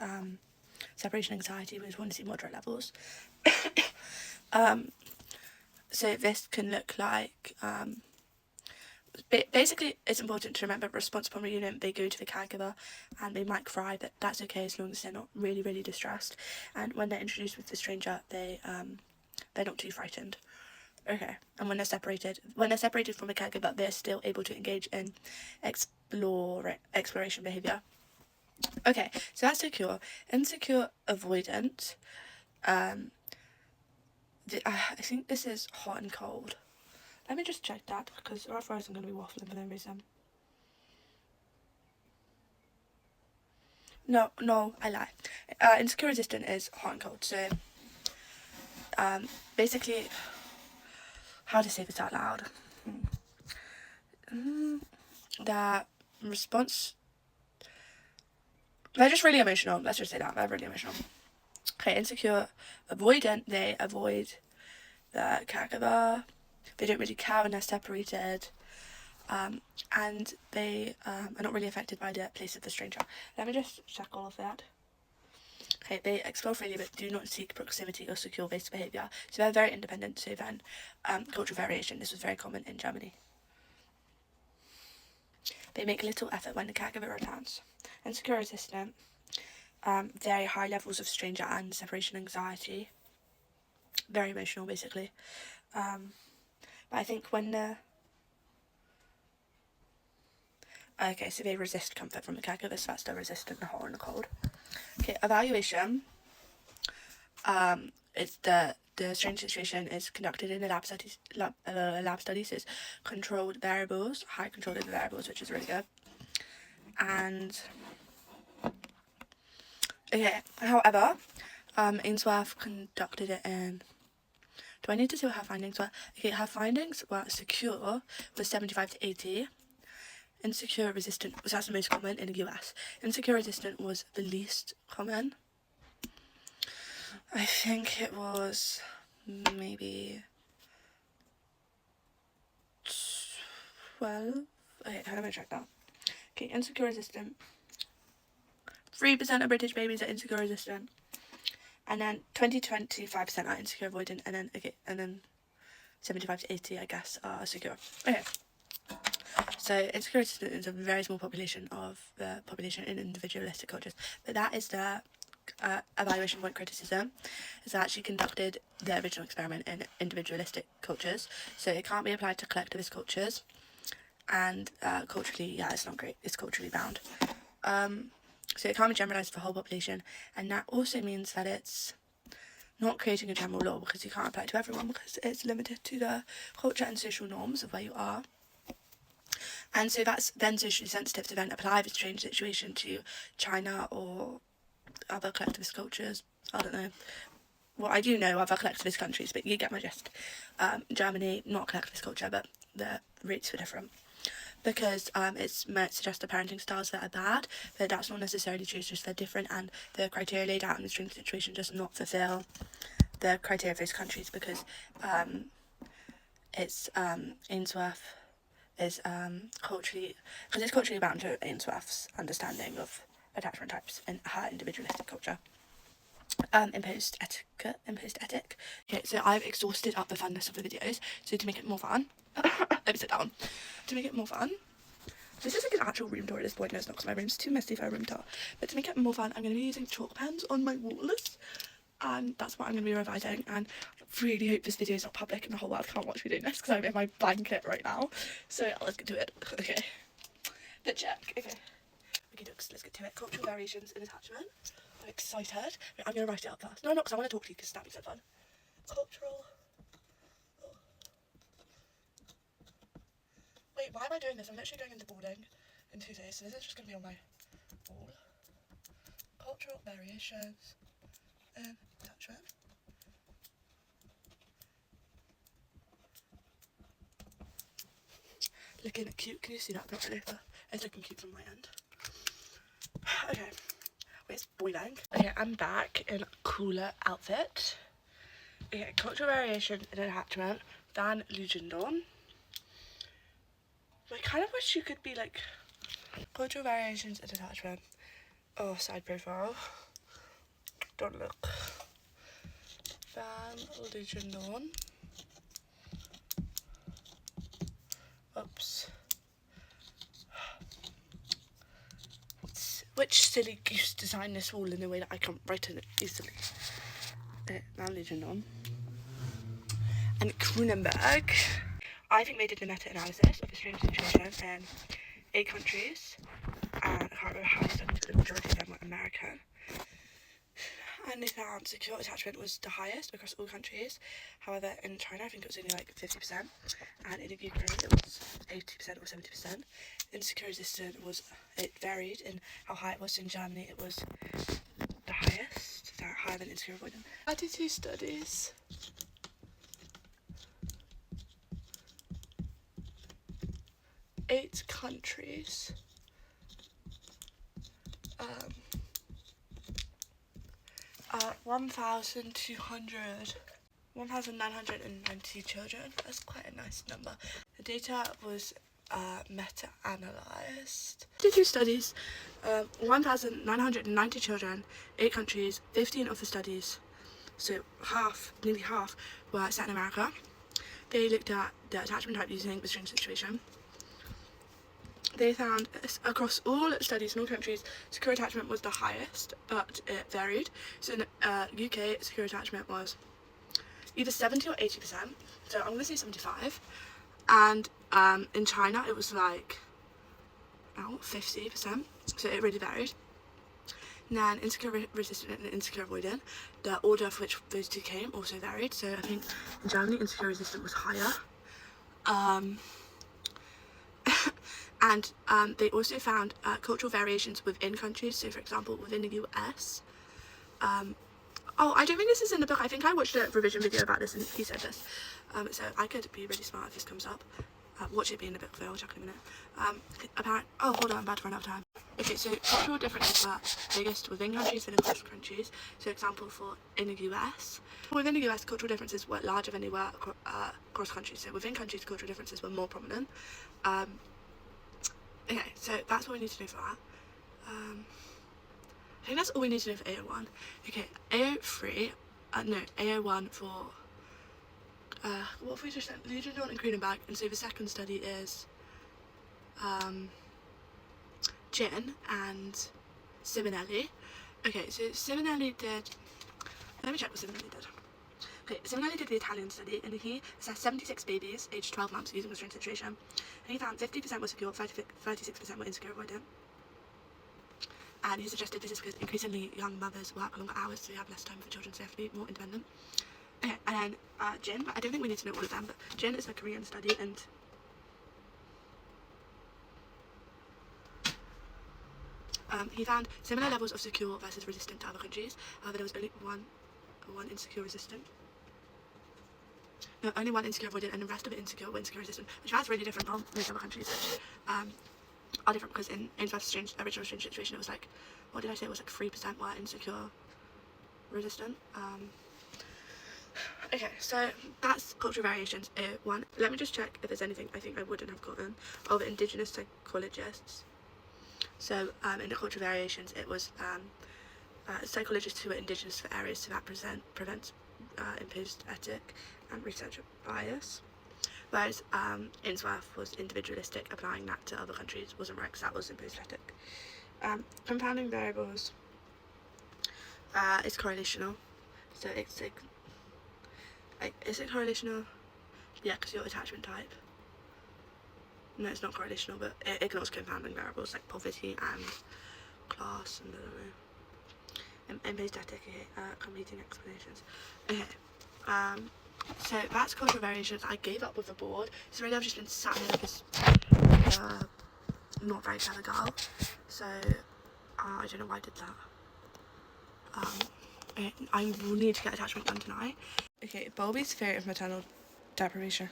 separation anxiety. We would want to see moderate levels. So this can look like, basically it's important to remember response upon reunion, they go to the caregiver and they might cry, but that's okay as long as they're not really, really distressed. And when they're introduced with the stranger, they're not too frightened. Okay, and when they're separated from the caregiver, they're still able to engage in exploration behaviour. Okay, so that's secure. Insecure avoidant. I think this is hot and cold. Let me just check that, because otherwise I'm going to be waffling for no reason. No, I lie. Insecure resistant is hot and cold. So, basically, how to say this out loud? The response... They're just really emotional. Let's just say that. They're really emotional. Okay, insecure avoidant, they avoid the caregiver. They don't really care when they're separated. And they are not really affected by the place of the stranger. Let me just check all of that. Okay, they explore freely but do not seek proximity or secure-based behaviour. So they're very independent. So then, cultural variation. This was very common in Germany. They make little effort when the caregiver returns. Insecure resistant. Very high levels of stranger and separation anxiety. Very emotional, basically. But I think when the... Okay, so they resist comfort from the caregiver, so that's the resistant, the hot and the cold. Okay, evaluation. It's the strange situation is conducted in a lab studies. Lab studies is controlled variables, high controlled variables, which is really good. And okay, however, Ainsworth conducted it in Do I need to see what her findings were? Okay, her findings were secure was 75 to 80. Insecure resistant was that's the most common in the US. Insecure resistant was the least common. I think it was maybe 12. Okay, how do I check that? Okay, insecure resistant. 3% of British babies are insecure resistant. And then 20-25% are insecure avoidant, and then 75 to 80, I guess, are secure. Okay. So insecure resistant is a very small population of the population in individualistic cultures, but that is the evaluation point criticism, is that she conducted the original experiment in individualistic cultures, so it can't be applied to collectivist cultures, and culturally, yeah, it's not great, it's culturally bound. So it can't be generalised for the whole population, and that also means that it's not creating a general law, because you can't apply it to everyone, because it's limited to the culture and social norms of where you are. And so that's then socially sensitive to then apply this strange situation to China or other collectivist cultures. I don't know. Well, I do know other collectivist countries, but you get my gist. Germany, not collectivist culture, but the rates were different. Because it's meant to suggest the parenting styles that are bad, but that's not necessarily true, it's just they're different, and the criteria laid out in the strange situation does not fulfill the criteria of those countries, because it's Ainsworth is culturally bound to Ainsworth's understanding of attachment types in her individualistic culture. Imposed ethic. Okay, so I've exhausted up the funness of the videos, so to make it more fun, let me sit down. To make it more fun, this is like an actual room tour at this point. No, it's not, because my room's too messy for a room tour, but to make it more fun, I'm going to be using chalk pens on my walls, and that's what I'm going to be revising. And I really hope this video is not public and the whole world can't watch me doing this, because I'm in my blanket right now. So let's get to it. Okay, the check. Okay, let's get to it. Cultural variations in attachment. I'm excited. Wait, I'm going to write it up first. No, because I want to talk to you, because that makes it fun. Cultural. Oh. Wait, why am I doing this? I'm literally going into boarding in 2 days, so this is just going to be on my wall. Cultural variations in attachment. Looking cute. Can you see that? Not really, but it's looking cute from my end. Okay. Wait, it's boiling. Okay, I'm back in a cooler outfit. Okay, cultural variation in attachment. Van Lugendorn. I kind of wish you could be like cultural variations in attachment. Oh, side profile. Don't look. Van Lugendorn. Oops. Which silly goose designed this wall in a way that I can't write in it easily? Van Lugendorn. And Cronenberg. I think they did a meta-analysis of the strange situation in 8 countries. And I can't remember how many studies, but the majority of them were American. And they found secure attachment was the highest across all countries. However, in China, I think it was only like 50%. And in the Ukraine, it was 80% or 70%. Insecure resistant it varied in how high it was. In Germany, it was the highest, so higher than insecure avoidant. 32 studies. Eight countries. 1,990 children. That's quite a nice number. The data was meta-analysed. 52 studies, 1,990 children, 8 countries, 15 of the studies, so nearly half, were set in America. They looked at the attachment type using the strange situation. They found across all studies in all countries, secure attachment was the highest, but it varied. So in UK, secure attachment was either 70 or 80%, so I'm going to say 75. And in China, it was like 50%, so it really varied. And then insecure resistant and insecure avoidant, the order of which those two came also varied. So I think in Germany, insecure resistant was higher. And they also found cultural variations within countries. So, for example, within the US, Oh, I don't think this is in the book. I think I watched a revision video about this and he said this. So I could be really smart if this comes up. Watch it be in the book though, I'll check in a minute. Oh, hold on, I'm about to run out of time. Okay, so cultural differences were biggest within countries than across countries. So example for in the US. Within the US, cultural differences were larger than they were across countries. So within countries, cultural differences were more prominent. Okay, so that's what we need to know for that. I think that's all we need to know for AO1. Okay, AO3, AO1 for, what have we just said? Ludendorff and Kronenberg, and so the second study is, Gin and Simonelli. Okay, so Simonelli did, let me check what Simonelli did. Okay, Simonelli did the Italian study, and he assessed 76 babies aged 12 months using restraint situation, and he found 50% were secure, 36% were insecure avoidant. And he suggested this is because increasingly young mothers work longer hours, so they have less time for children, so they have to be more independent. Okay, and then Jin, I don't think we need to know all of them, but Jin is a Korean study, and he found similar levels of secure versus resistant to other countries, but there was only one insecure resistant. No, only one insecure avoidant, and the rest of it insecure were insecure resistant, which that's really different from most other countries, which are different, because in Ainsworth's original strange situation, it was like, what did I say, it was like 3% were insecure resistant. Okay, so that's cultural variations. One, let me just check if there's anything I think I wouldn't have gotten of indigenous psychologists. So in the cultural variations, it was psychologists who were indigenous for areas, so that prevents imposed ethic and research bias. Whereas Ainsworth was individualistic, applying that to other countries wasn't right, because that was imposed ethic. Compounding variables is correlational. So it's like, is it correlational? Yeah, because your attachment type. No, it's not correlational, but it ignores compounding variables like poverty and class and blah, blah, blah. Imposed ethic, competing explanations. Okay. So that's cultural variations. I gave up with the board. So really I've just been sat here like this not very clever girl. So I don't know why I did that. I will need to get attachment done tonight. Okay, Bowlby's theory of maternal deprivation.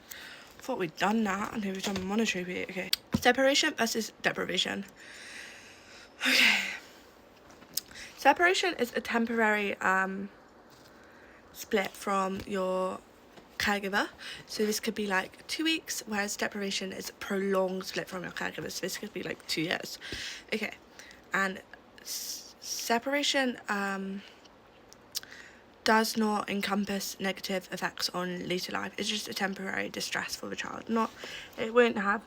Thought we'd done that, and we've done monetary. Okay. Separation versus deprivation. Okay. Separation is a temporary split from your caregiver, so this could be like 2 weeks, whereas deprivation is a prolonged split from your caregiver, so this could be like 2 years. Okay, and separation does not encompass negative effects on later life. It's just a temporary distress for the child. It won't have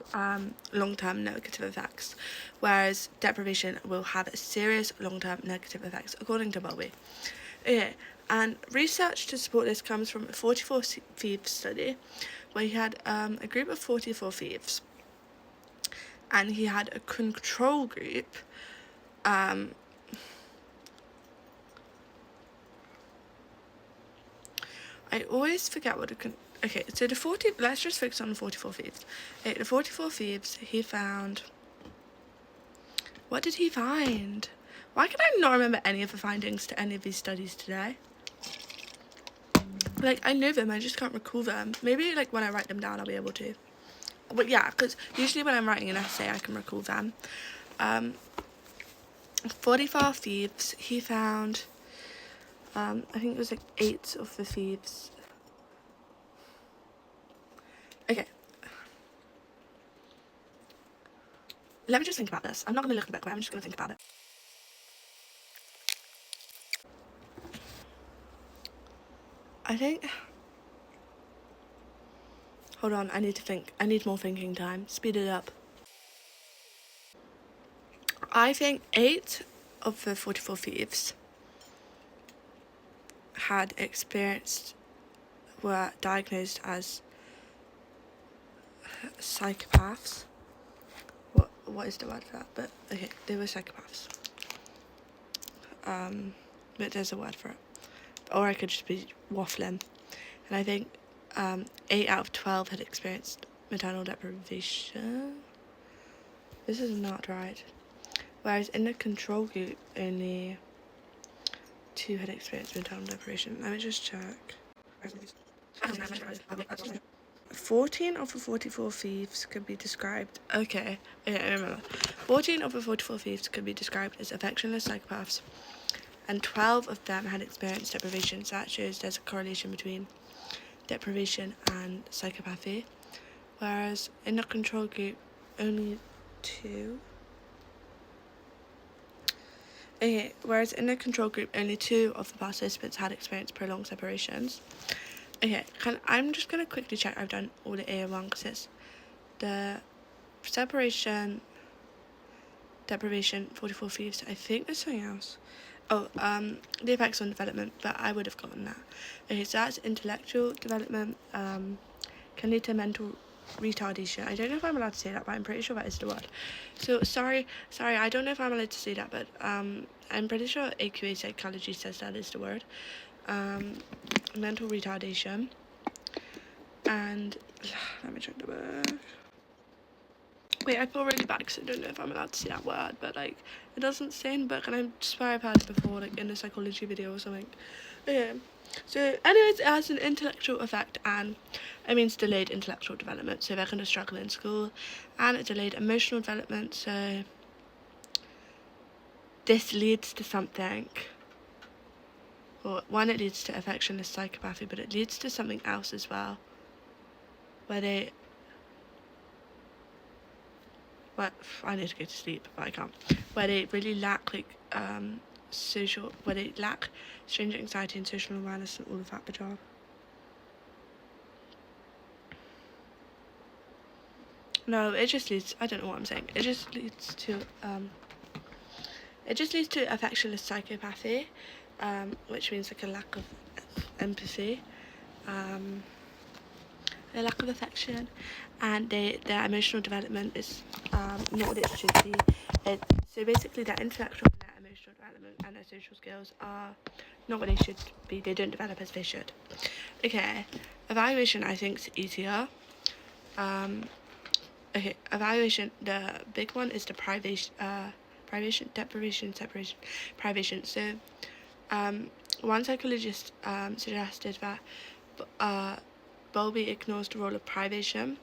long-term negative effects, whereas deprivation will have serious long-term negative effects, according to Bowlby. Okay, and research to support this comes from a 44 thieves study, where he had a group of 44 thieves, and he had a control group. I always forget what okay, so let's just focus on the 44 thieves. Okay, the 44 thieves, he found, what did he find? Why can I not remember any of the findings to any of these studies today? Like, I know them, I just can't recall them. Maybe, like, when I write them down, I'll be able to. But yeah, because usually when I'm writing an essay, I can recall them. 44 thieves, he found, I think it was like 8 of the thieves. Okay. Let me just think about this. I'm not going to look at the book, but I'm just going to think about it. I think... Hold on, I need to think. I need more thinking time. Speed it up. I think 8 of the 44 thieves were diagnosed as psychopaths. What is the word for that? But okay, they were psychopaths. But there's a word for it. Or I could just be waffling. And I think 8 out of 12 had experienced maternal deprivation. This is not right. Whereas in the control group, only 2 had experienced mental deprivation. Let me just check. 14 of the 44 thieves could be described... Okay, I remember. 14 of the 44 thieves could be described as affectionless psychopaths, and 12 of them had experienced deprivation, so that shows there's a correlation between deprivation and psychopathy. Whereas in the control group, only 2... Okay, whereas in the control group, only 2 of the participants had experienced prolonged separations. Okay, I'm just going to quickly check I've done all the A wrong, because it's the separation, deprivation, 44 thieves. I think there's something else. Oh, the effects on development, but I would have gotten that. Okay, so that's intellectual development, can lead to mental retardation. I don't know if I'm allowed to say that, but I'm pretty sure that is the word. So sorry, I don't know if I'm allowed to say that, but I'm pretty sure AQA psychology says that is the word. Mental retardation, and let me check the book. Wait, I feel really bad because I don't know if I'm allowed to say that word, but like it doesn't say in the book, and I swear I've heard it before, like in a psychology video or something. Okay, so anyways, it has an intellectual effect, and it means delayed intellectual development, so they're going to struggle in school, and it delayed emotional development, so this leads to something. Well, one, it leads to affectionless psychopathy, but it leads to something else as well, where they... But I need to go to sleep, but I can't. Where they really lack where they lack stringent anxiety and social awareness and all of that job. No, it just leads... I don't know what I'm saying. It just leads to affectionless psychopathy, which means like a lack of empathy, a lack of affection, and their emotional development is not what it should be. So basically their intellectual and their emotional development and their social skills are not what they should be. They don't develop as they should. Okay, evaluation I think is easier. Okay, evaluation, the big one is the privation, deprivation, separation, privation. So one psychologist suggested that Bowlby ignores the role of privation,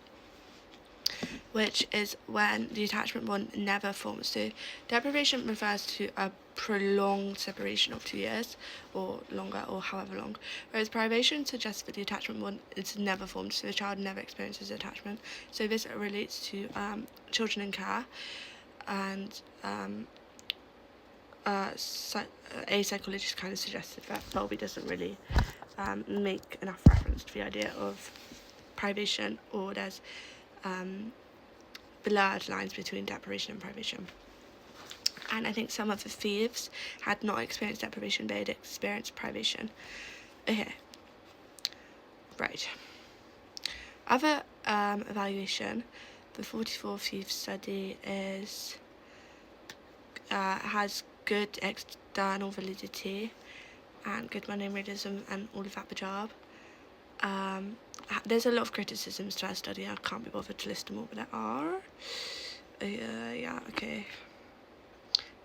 which is when the attachment bond never forms. So deprivation refers to a prolonged separation of 2 years or longer, or however long, whereas privation suggests that the attachment bond is never formed, so the child never experiences attachment. So this relates to children in care, and a psychologist kind of suggested that Bowlby doesn't really make enough reference to the idea of privation, or there's blurred lines between deprivation and privation. And I think some of the thieves had not experienced deprivation, but had experienced privation. Okay. Right. Other evaluation, the 44 Thieves study is has good external validity and good memory realism and all of that job. There's a lot of criticisms to our study. I can't be bothered to list them all, but there are. Yeah, okay.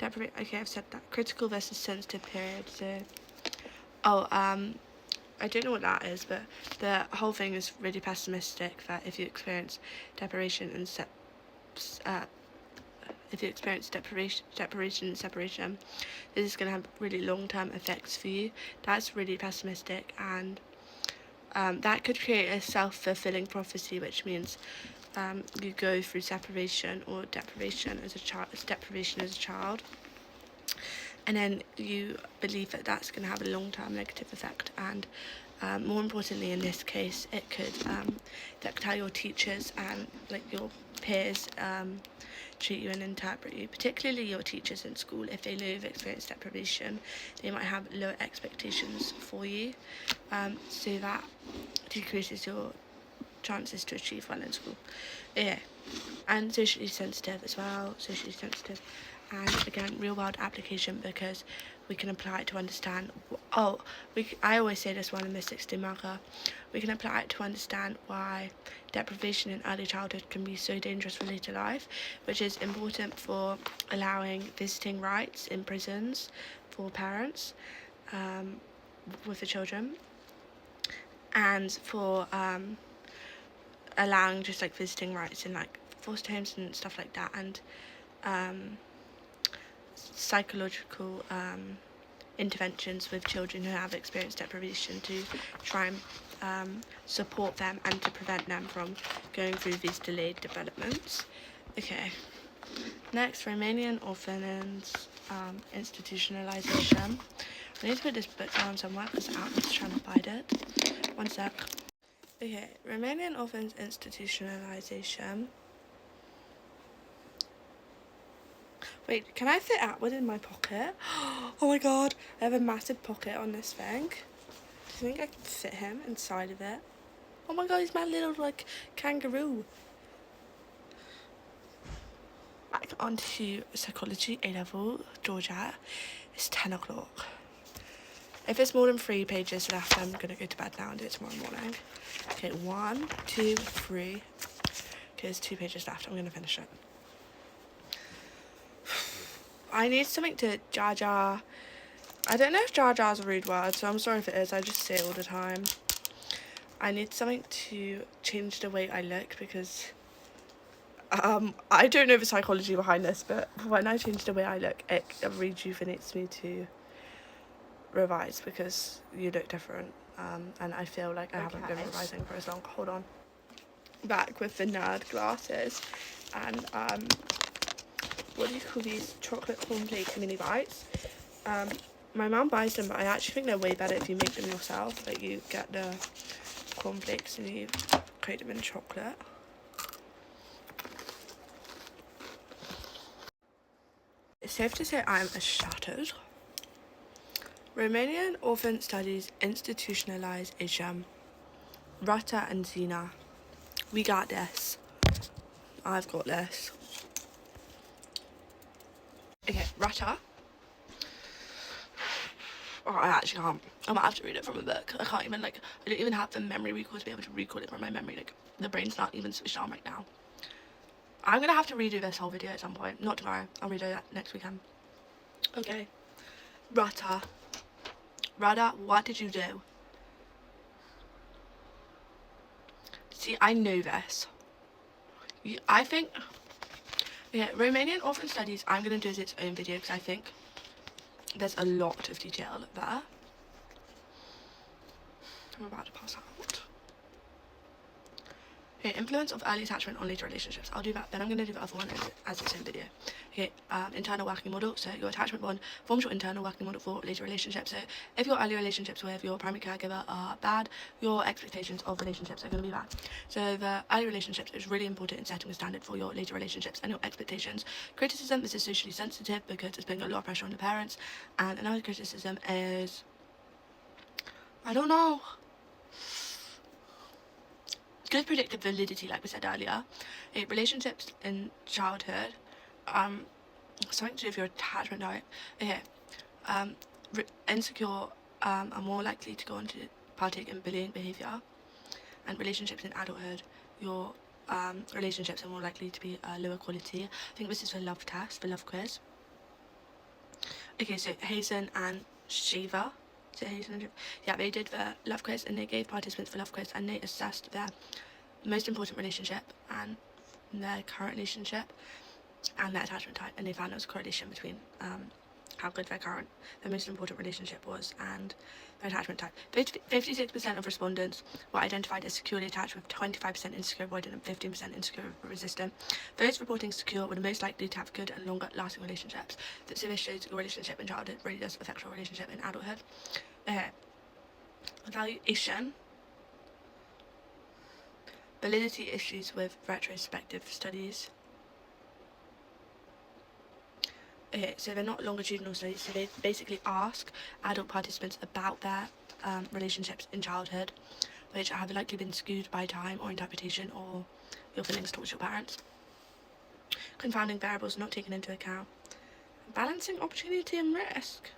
Okay, I've said that. Critical versus sensitive period. So, I don't know what that is, but the whole thing is really pessimistic. That if you experience deprivation and deprivation and separation, this is going to have really long-term effects for you. That's really pessimistic, and that could create a self-fulfilling prophecy, which means you go through separation or deprivation as a child, and then you believe that that's going to have a long-term negative effect, and more importantly in this case, it could affect how your teachers and like your peers treat you and interpret you, particularly your teachers in school. If they know you've experienced deprivation, they might have lower expectations for you, so that decreases your chances to achieve well in school. Yeah, and socially sensitive as well. And again, real world application, because we can apply it to understand. I always say this one in the 16 marker. We can apply it to understand why deprivation in early childhood can be so dangerous for later life, which is important for allowing visiting rights in prisons for parents, with the children, and for allowing just like visiting rights in like foster homes and stuff like that, and psychological interventions with children who have experienced deprivation to try and support them and to prevent them from going through these delayed developments. Okay, next, Romanian orphanage institutionalization. I need to put this book down somewhere because Atlas trying to find it. One sec. Okay, Romanian orphans institutionalization. Wait, can I fit Atwood in my pocket? Oh my god, I have a massive pocket on this thing. Do you think I can fit him inside of it? Oh my god, he's my little, like, kangaroo. Back onto psychology, A-level, Georgia. It's 10 o'clock. If it's more than 3 pages left, I'm going to go to bed now and do it tomorrow morning. Okay, 1, 2, 3. Okay, there's 2 pages left. I'm going to finish it. I need something to Jar Jar. I don't know if Jar Jar's a rude word, so I'm sorry if it is. I just say it all the time. I need something to change the way I look because I don't know the psychology behind this, but when I change the way I look, it rejuvenates me to revise because you look different. And I feel like I haven't been revising for as long. Hold on. Back with the nerd glasses and what do you call these, chocolate cornflake mini bites. My mum buys them, but I actually think they're way better if you make them yourself. Like, you get the cornflakes and you create them in chocolate. It's safe to say I'm shattered. Romanian Orphan Studies Institutionalization. Rata and Zina. We got this. I've got this. Okay, Rata. Oh, I actually can't. I might have to read it from a book. I can't even, like, I don't even have the memory recall to be able to recall it from my memory. Like, the brain's not even switched on right now. I'm gonna have to redo this whole video at some point. Not tomorrow. I'll redo that next weekend. Okay. Rata. Rada, what did you do? See, I know this. I think... Yeah, Romanian Orphan Studies, I'm going to do its own video because I think there's a lot of detail there. I'm about to pass out. Okay, influence of early attachment on later relationships. I'll do that, then I'm going to do the other one as its own video. Okay, internal working model. So your attachment bond forms your internal working model for later relationships. So if your early relationships with your primary caregiver are bad, your expectations of relationships are going to be bad. So the early relationships is really important in setting the standard for your later relationships and your expectations. Criticism, this is socially sensitive because it's putting a lot of pressure on the parents. And another criticism is, I don't know, good predictive validity, like we said earlier. Relationships in childhood, something to do with your attachment diet. Okay, insecure are more likely to go on to partake in bullying behaviour, and relationships in adulthood, your relationships are more likely to be lower quality. I think this is the love test, the love quiz. Okay, so Hazen and Shiva. Yeah, they did the love quiz and they gave participants the love quiz and they assessed their most important relationship and their current relationship and their attachment type, and they found there was a correlation between how good their most important relationship was and their attachment type. 56% of respondents were identified as securely attached, with 25% insecure avoidant and 15% insecure resistant. Those reporting secure were the most likely to have good and longer lasting relationships. So this shows your relationship in childhood really does affect your relationship in adulthood. Evaluation. Validity issues with retrospective studies. Okay, so they're not longitudinal studies, so they basically ask adult participants about their relationships in childhood, which have likely been skewed by time or interpretation or your feelings towards your parents. Confounding variables not taken into account. Balancing opportunity and risk.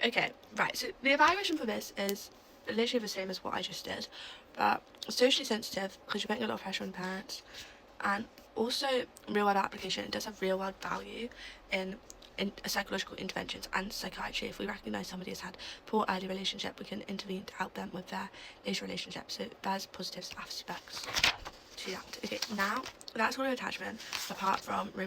Okay, right, so the evaluation for this is literally the same as what I just did, but socially sensitive because you're putting a lot of pressure on parents, and also real world application. It does have real world value in psychological interventions and psychiatry. If we recognise somebody has had poor early relationship, we can intervene to help them with their later relationship. So there's positives aspects to that. Okay, now that's all of attachment apart from romantic